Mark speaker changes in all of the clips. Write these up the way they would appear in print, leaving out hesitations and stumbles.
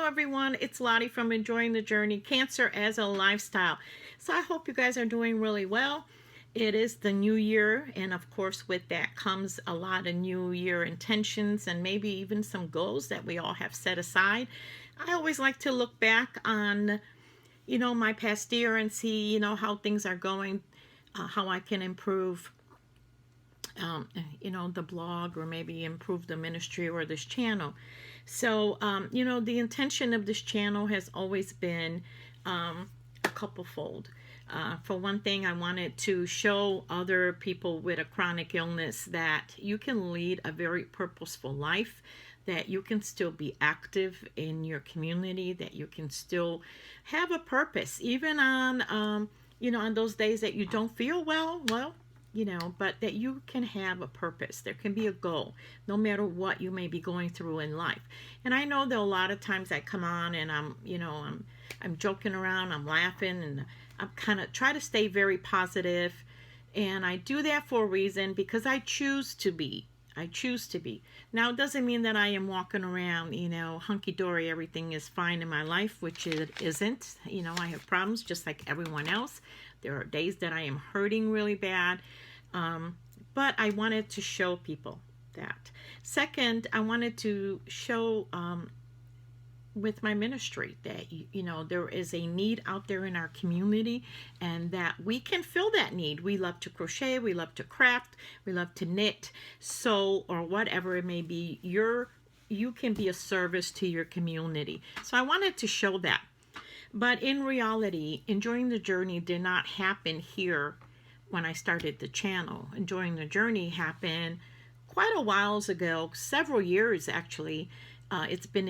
Speaker 1: Hello everyone, it's Lottie from Enjoying the Journey, Cancer as a Lifestyle. So I hope you guys are doing really well. It is the new year, and of course with that comes a lot of new year intentions and maybe even some goals that we all have set aside. I always like to look back on, my past year and see, how things are going, how I can improve the blog, or maybe improve the ministry or this channel. So, the intention of this channel has always been a couple-fold. For one thing, I wanted to show other people with a chronic illness that you can lead a very purposeful life, that you can still be active in your community, that you can still have a purpose, even on, on those days that you don't feel well, but that you can have a purpose. There can be a goal, no matter what you may be going through in life. And I know that a lot of times I come on and I'm joking around, I'm laughing, and I'm kind of try to stay very positive. And I do that for a reason, because I choose to be. Now, it doesn't mean that I am walking around, hunky-dory, everything is fine in my life, which it isn't. I have problems just like everyone else. There are days that I am hurting really bad. But I wanted to show people that. Second, I wanted to show with my ministry that, there is a need out there in our community, and that we can fill that need. We love to crochet, we love to craft, we love to knit, sew, or whatever it may be. You can be a service to your community. So I wanted to show that. But in reality, Enjoying the Journey did not happen here when I started the channel. Enjoying the Journey happened quite a while ago, several years actually. It's been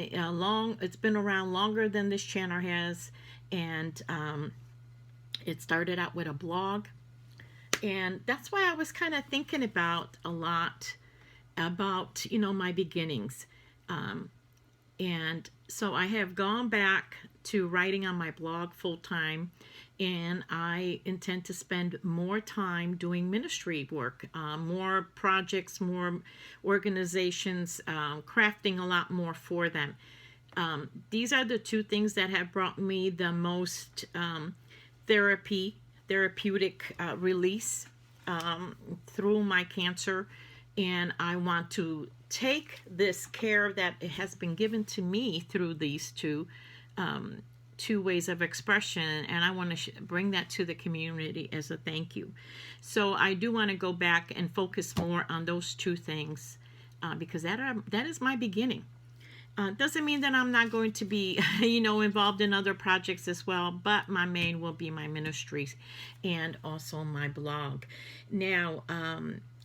Speaker 1: around longer than this channel has, and it started out with a blog, and that's why I was kind of thinking about a lot about my beginnings, and so I have gone back to writing on my blog full time, and I intend to spend more time doing ministry work, more projects, more organizations, crafting a lot more for them. These are the two things that have brought me the most therapeutic release through my cancer, and I want to take this care that has been given to me through these two ways of expression, and I want to bring that to the community as a thank you. So I do want to go back and focus more on those two things, because that is my beginning. Doesn't mean that I'm not going to be involved in other projects as well, but my main will be my ministries and also my blog. Now,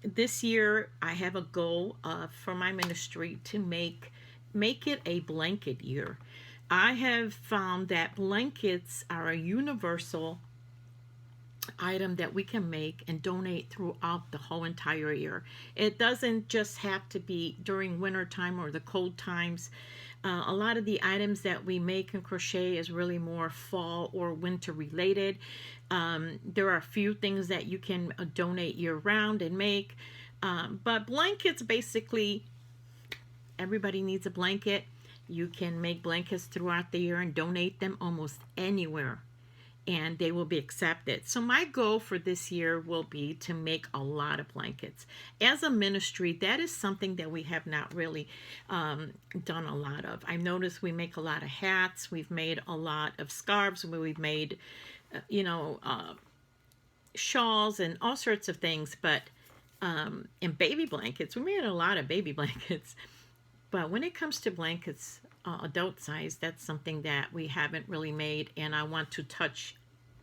Speaker 1: this year I have a goal for my ministry to make it a blanket year. I have found that blankets are a universal item that we can make and donate throughout the whole entire year. It doesn't just have to be during winter time or the cold times. A lot of the items that we make and crochet is really more fall or winter related. There are a few things that you can donate year round and make. But blankets, basically, everybody needs a blanket. You can make blankets throughout the year and donate them almost anywhere, and they will be accepted. So my goal for this year will be to make a lot of blankets. As a ministry, that is something that we have not really done a lot of. I noticed we make a lot of hats. We've made a lot of scarves. We've made, shawls and all sorts of things. But and baby blankets, we made a lot of baby blankets. But when it comes to blankets, adult size, that's something that we haven't really made, and I want to touch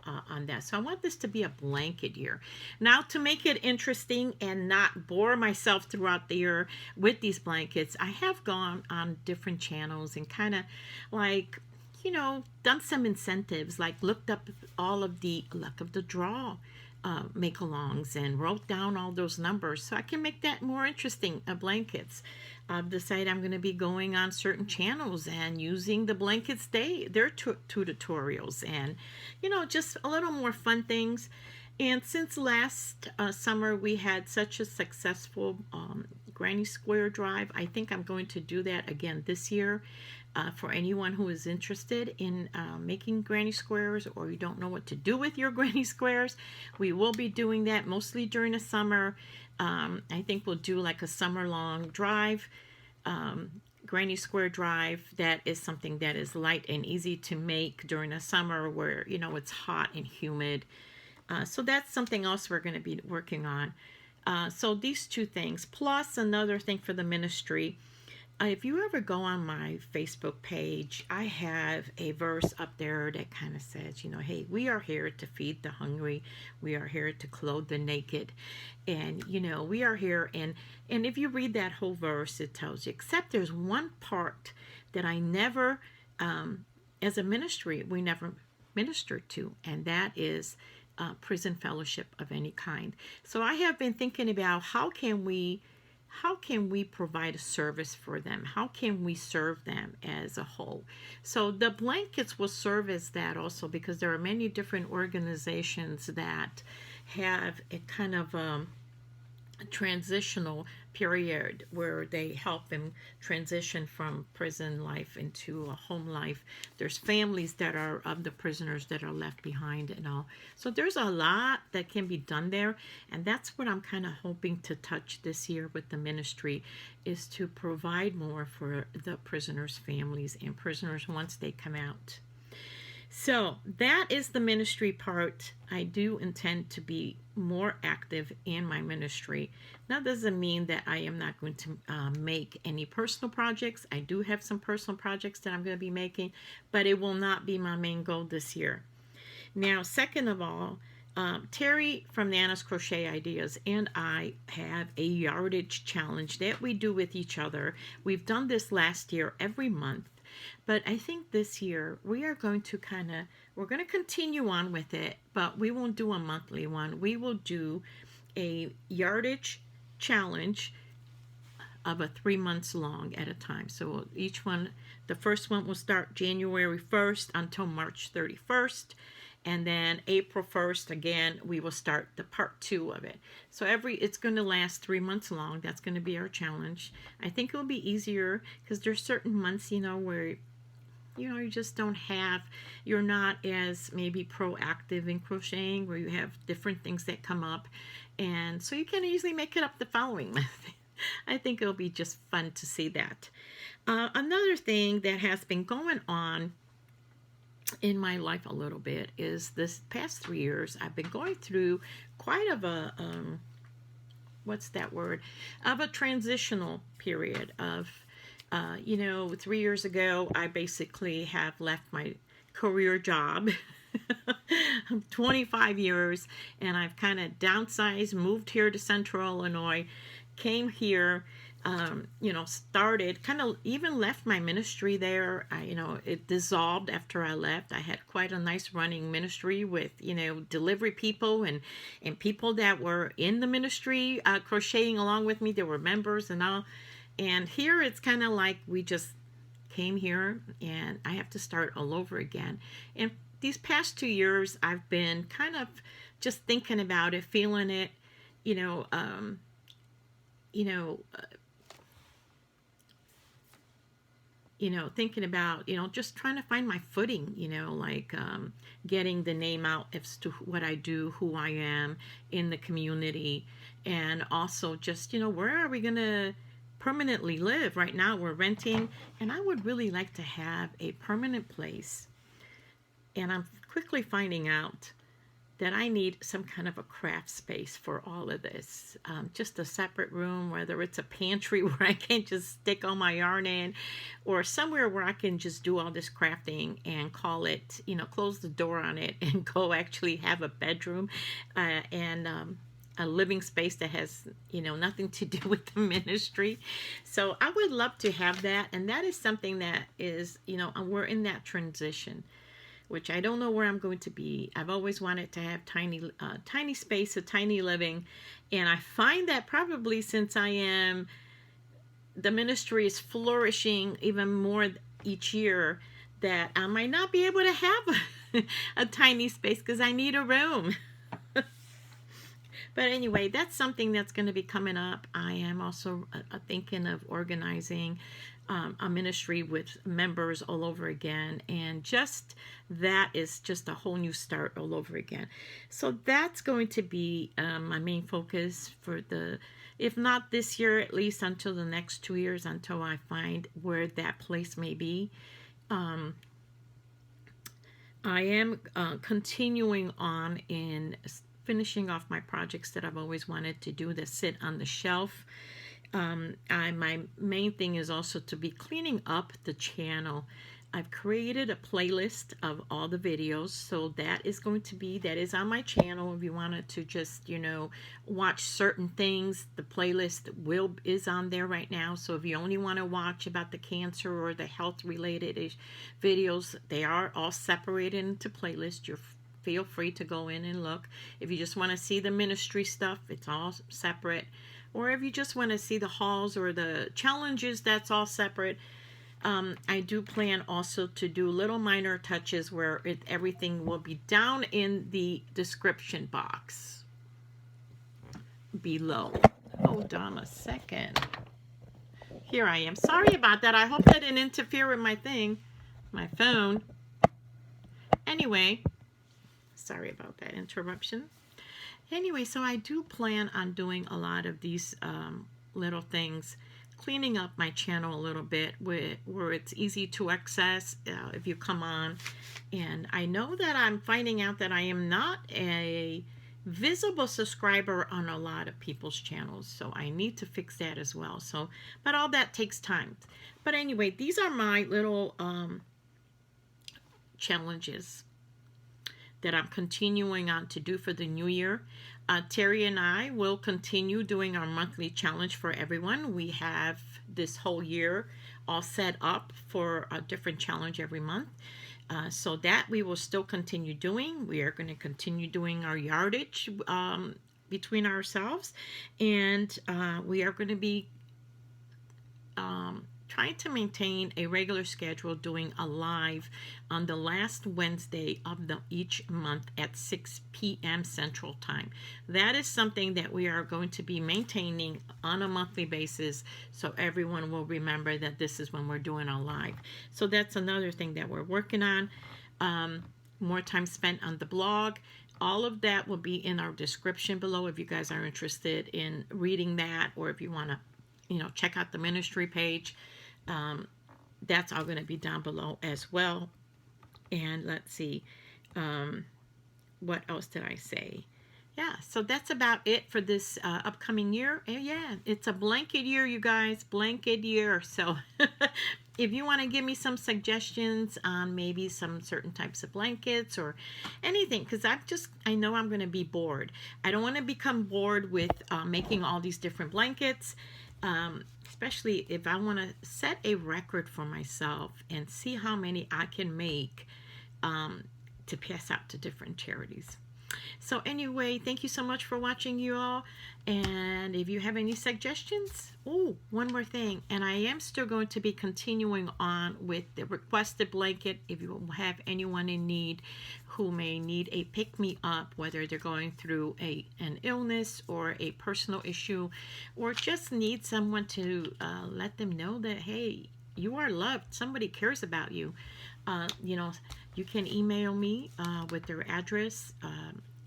Speaker 1: on that. So I want this to be a blanket year. Now, to make it interesting and not bore myself throughout the year with these blankets, I have gone on different channels and kind of done some incentives, like looked up all of the luck of the draw make-alongs and wrote down all those numbers so I can make that more interesting, blankets. I've decided I'm going to be going on certain channels and using the blankets, their tutorials, and just a little more fun things. And since last summer we had such a successful Granny Square Drive. I think I'm going to do that again this year. For anyone who is interested in making granny squares, or you don't know what to do with your granny squares, we will be doing that mostly during the summer. I think we'll do like a summer-long drive, granny square drive. That is something that is light and easy to make during the summer where, you know, it's hot and humid. So that's something else we're going to be working on. So these two things, plus another thing for the ministry. If you ever go on my Facebook page, I have a verse up there that kind of says, you know, hey, we are here to feed the hungry. We are here to clothe the naked. And, you know, we are here. And if you read that whole verse, it tells you, except there's one part that I never, as a ministry, we never ministered to, and that is prison fellowship of any kind. So I have been thinking about how can we provide a service for them? How can we serve them as a whole? So the blankets will serve as that also, because there are many different organizations that have a kind of transitional period where they help them transition from prison life into a home life. There's families that are of the prisoners that are left behind and all. So there's a lot that can be done there, and that's what I'm kind of hoping to touch this year with the ministry, is to provide more for the prisoners' families and prisoners once they come out. So that is the ministry part. I do intend to be more active in my ministry. That doesn't mean that I am not going to make any personal projects. I do have some personal projects that I'm going to be making, but it will not be my main goal this year. Now, second of all, Terry from Nana's Crochet Ideas and I have a yardage challenge that we do with each other. We've done this last year every month. But I think this year we are going to we're going to continue on with it, but we won't do a monthly one. We will do a yardage challenge of a 3 months long at a time. So each one, the first one will start January 1st until March 31st. And then April 1st, again, we will start the part 2 of it. So it's going to last 3 months long. That's going to be our challenge. I think it will be easier because there's certain months, you know, where, you know, you just don't have, you're not as maybe proactive in crocheting, where you have different things that come up. And so you can easily make it up the following month. I think it'll be just fun to see that. Another thing that has been going on in my life a little bit is this past 3 years I've been going through quite of a what's that word, of a transitional period of 3 years ago I basically have left my career job. I'm 25 years and I've kind of downsized, moved here to Central Illinois, came here, started, kind of even left my ministry there. It dissolved after I left. I had quite a nice running ministry with, delivery people and people that were in the ministry, crocheting along with me. There were members and all. And here it's kind of like we just came here and I have to start all over again. And these past 2 years, I've been kind of just thinking about it, feeling it, thinking about, just trying to find my footing, getting the name out as to what I do, who I am in the community, and also just, where are we going to permanently live? Right now we're renting, and I would really like to have a permanent place. And I'm quickly finding out that I need some kind of a craft space for all of this. Just a separate room, whether it's a pantry where I can just stick all my yarn in, or somewhere where I can just do all this crafting and call it, close the door on it and go actually have a bedroom and a living space that has, nothing to do with the ministry. So I would love to have that. And that is something that is, we're in that transition, which I don't know where I'm going to be. I've always wanted to have tiny space, a tiny living. And I find that probably since the ministry is flourishing even more each year, that I might not be able to have a tiny space because I need a room. But anyway, that's something that's going to be coming up. I am also thinking of organizing a ministry with members all over again, and just that is just a whole new start all over again. So that's going to be my main focus for the, if not this year, at least until the next 2 years, until I find where that place may be. I am continuing on in finishing off my projects that I've always wanted to do that sit on the shelf. My main thing is also to be cleaning up the channel. I've created a playlist of all the videos, so that is on my channel. If you wanted to just, watch certain things, the playlist is on there right now. So if you only want to watch about the cancer or the health related videos, they are all separated into playlists. Feel free to go in and look. If you just want to see the ministry stuff, it's all separate. Or if you just want to see the hauls or the challenges, that's all separate. I do plan also to do little minor touches where everything will be down in the description box below. Hold on a second. Here I am. Sorry about that. I hope that didn't interfere with my phone. Anyway, sorry about that interruption. Anyway, so I do plan on doing a lot of these little things, cleaning up my channel a little bit where it's easy to access if you come on. And I know that I'm finding out that I am not a visible subscriber on a lot of people's channels, so I need to fix that as well. So, but all that takes time. But anyway, these are my little challenges that I'm continuing on to do for the new year. Terry and I will continue doing our monthly challenge for everyone. We have this whole year all set up for a different challenge every month. So that we will still continue doing. We are going to continue doing our yardage between ourselves. And we are going to be trying to maintain a regular schedule, doing a live on the last Wednesday of each month at 6 p.m. Central Time. That is something that we are going to be maintaining on a monthly basis, so everyone will remember that this is when we're doing our live. So that's another thing that we're working on. More time spent on the blog. All of that will be in our description below if you guys are interested in reading that, or if you want to check out the ministry page. That's all going to be down below as well. And let's see, what else did I say? Yeah, so that's about it for this upcoming year. And yeah, it's a blanket year, you guys, blanket year. So if you want to give me some suggestions on maybe some certain types of blankets or anything, because I know I'm going to be bored. I don't want to become bored with making all these different blankets. Especially if I want to set a record for myself and see how many I can make to pass out to different charities. So anyway, thank you so much for watching, you all. And if you have any suggestions, one more thing, and I am still going to be continuing on with the requested blanket. If you have anyone in need who may need a pick-me-up, whether they're going through an illness or a personal issue, or just need someone to let them know that, hey, you are loved, somebody cares about you, you can email me with their address,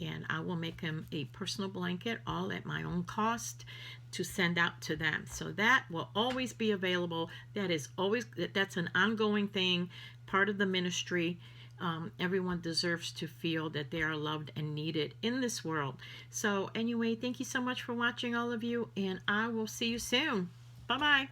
Speaker 1: and I will make them a personal blanket, all at my own cost, to send out to them. So that will always be available. That's an ongoing thing, part of the ministry. Everyone deserves to feel that they are loved and needed in this world. So anyway, thank you so much for watching, all of you, and I will see you soon. Bye-bye.